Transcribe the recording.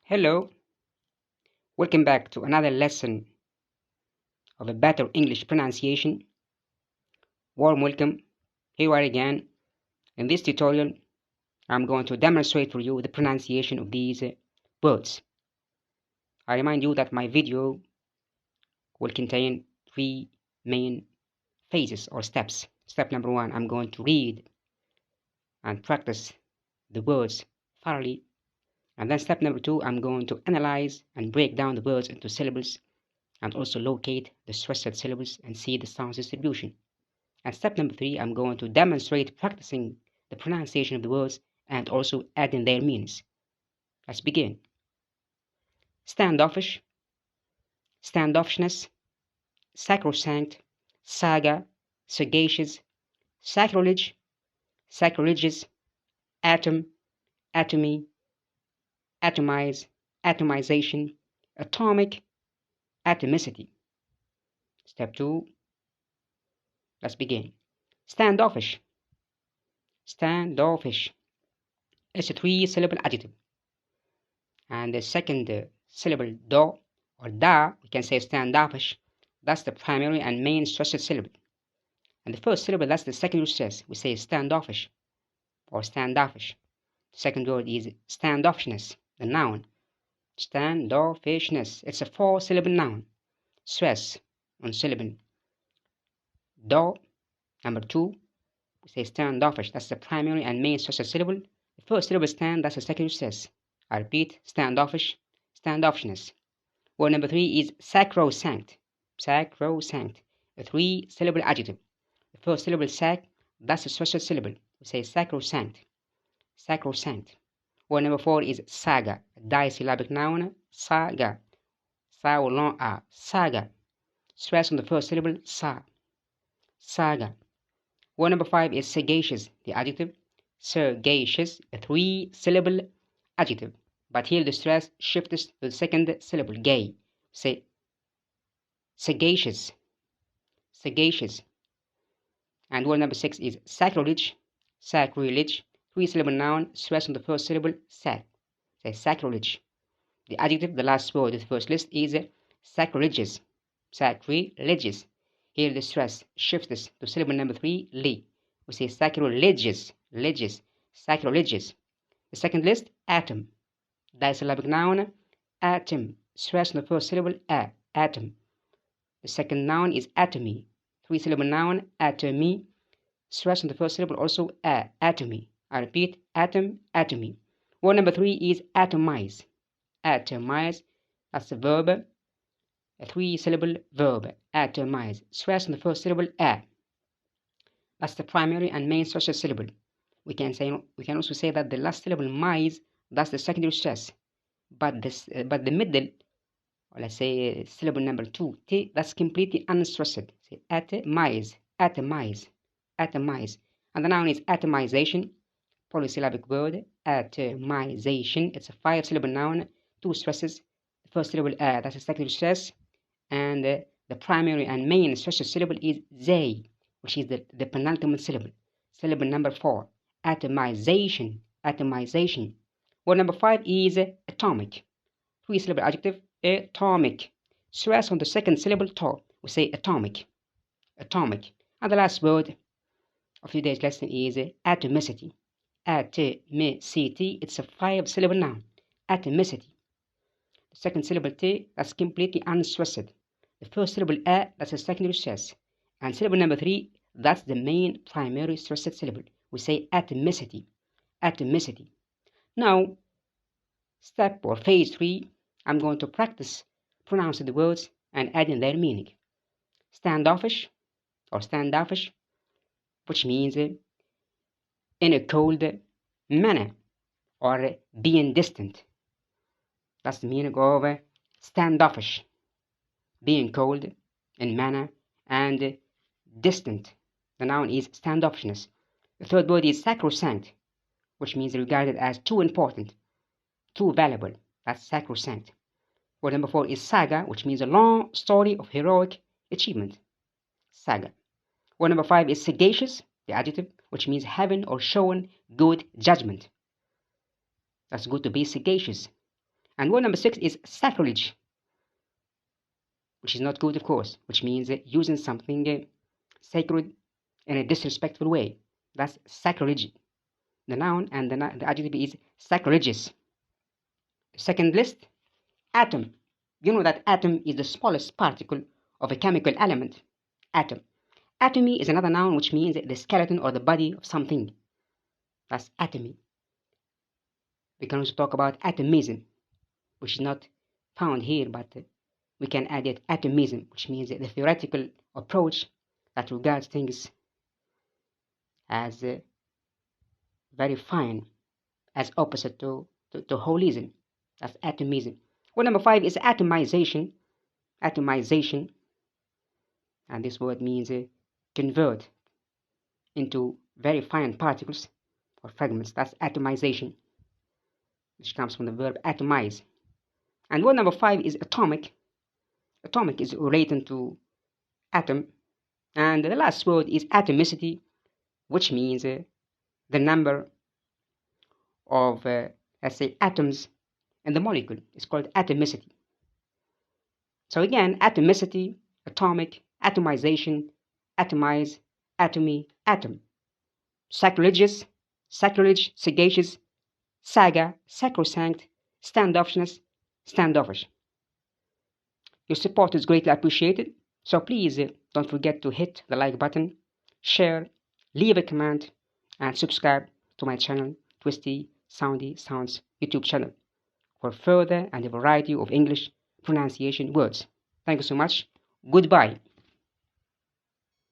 Hello, welcome back to another lesson of a better English pronunciation. Warm welcome. Here we are again. In this tutorial, I'm going to demonstrate for you the pronunciation of these words. I remind you that my video will contain three main phases or steps. Step number one, I'm going to read and practice the words thoroughly. And then step number two, I'm going to analyze and break down the words into syllables and also locate the stressed syllables and see the sound distribution. And step number three, I'm going to demonstrate practicing the pronunciation of the words and also adding their meanings. Let's begin. Standoffish, standoffishness, sacrosanct, saga, sagacious, sacrilege, sacrilegious, atom, atomy, atomize, atomization, atomic, atomicity. Step two, let's begin. Standoffish, standoffish. It's a three-syllable adjective. And the second syllable do or da, we can say standoffish. That's the primary and main stressed syllable. And the first syllable, that's the secondary stress. We say standoffish or standoffish. The second word is standoffishness, the noun. Standoffishness. It's a four-syllable noun. Stress on syllable do. Number two, we say standoffish. That's the primary and main stressed syllable. The first syllable stand, that's the secondary stress. I repeat, standoffish, standoffishness. Word number three is sacrosanct. Sacrosanct, a three-syllable adjective. The first syllable sac, that's a stressed syllable. We say sacrosanct. Sacrosanct. Word number four is saga, a disyllabic noun. Saga. Sa or long a. Saga. Stress on the first syllable, sa. Saga. Word number five is sagacious, the adjective. Sagacious, a three-syllable adjective. But here the stress shifts to the second syllable, gay. Say sagacious, sagacious. And word number six is sacrilege, sacrilege, three-syllable noun, stress on the first syllable, sac. Say sacrilege. The adjective, the last word of the first list is sacrilegious, sacrilegious. Here the stress shifts to syllable number three, li. We say sacrilegious, legious, sacrilegious. The second list, atom. Disyllabic noun, atom. Stress on the first syllable, a, atom. The second noun is atomy. Three-syllable noun, atomy. Stress on the first syllable, also a, atomy. I repeat, atom, atomy. Word number three is atomize. Atomize, that's a verb, a three-syllable verb, atomize. Stress on the first syllable, a. That's the primary and main stressed syllable. We can also say that the last syllable, mise, that's the secondary stress. But the middle, or let's say syllable number two, t, that's completely unstressed. Say atomize, atomize, atomize. And the noun is atomization, polysyllabic word, atomization. It's a five-syllable noun, two stresses. The first syllable, that's a secondary stress. And the primary and main stressed syllable is they, which is the penultimate syllable. Syllable number four, atomization, atomization. Word number five is atomic. Three-syllable adjective, atomic. Stress on the second syllable, to. We say atomic, atomic. And the last word of today's lesson is atomicity. Atomicity, it's a five-syllable noun, atomicity. The second syllable, t, that's completely unstressed. The first syllable, a, that's a secondary stress. And syllable number three, that's the main primary stressed syllable. We say atomicity, atomicity. Now, step or phase three, I'm going to practice pronouncing the words and adding their meaning. Standoffish or standoffish, which means in a cold manner or being distant. That's the meaning of standoffish, being cold in manner and distant. The noun is standoffishness. The third word is sacrosanct, which means regarded as too important, too valuable. That's sacrosanct. Word number four is saga, which means a long story of heroic achievement. Saga. Word number five is sagacious, the adjective, which means having or showing good judgment. That's good to be sagacious. And word number 6 is sacrilege, which is not good, of course, which means using something sacred in a disrespectful way. That's sacrilege. The noun and the adjective is sacrilegious. Second list, atom. You know that atom is the smallest particle of a chemical element. Atom. Atomy is another noun which means the skeleton or the body of something. That's atomy. We can also talk about atomism, which is not found here, but we can add it atomism, which means the theoretical approach that regards things as very fine, as opposite to holism. That's atomism. Word number 5 is atomization. Atomization, and this word means convert into very fine particles or fragments. That's atomization, which comes from the verb atomize. And word number 5 is atomic. Atomic is related to atom. And the last word is atomicity, which means the number of, let's say, atoms in the molecule. It's called atomicity. So again, atomicity, atomic, atomization, atomize, atomy, atom. Sacrilegious, sacrilege, sagacious, saga, sacrosanct, standoffishness, standoffish. Your support is greatly appreciated, so please don't forget to hit the like button, share, leave a comment, and subscribe to my channel, Twisty Soundy Sounds YouTube channel, for further and a variety of English pronunciation words. Thank you so much. Goodbye.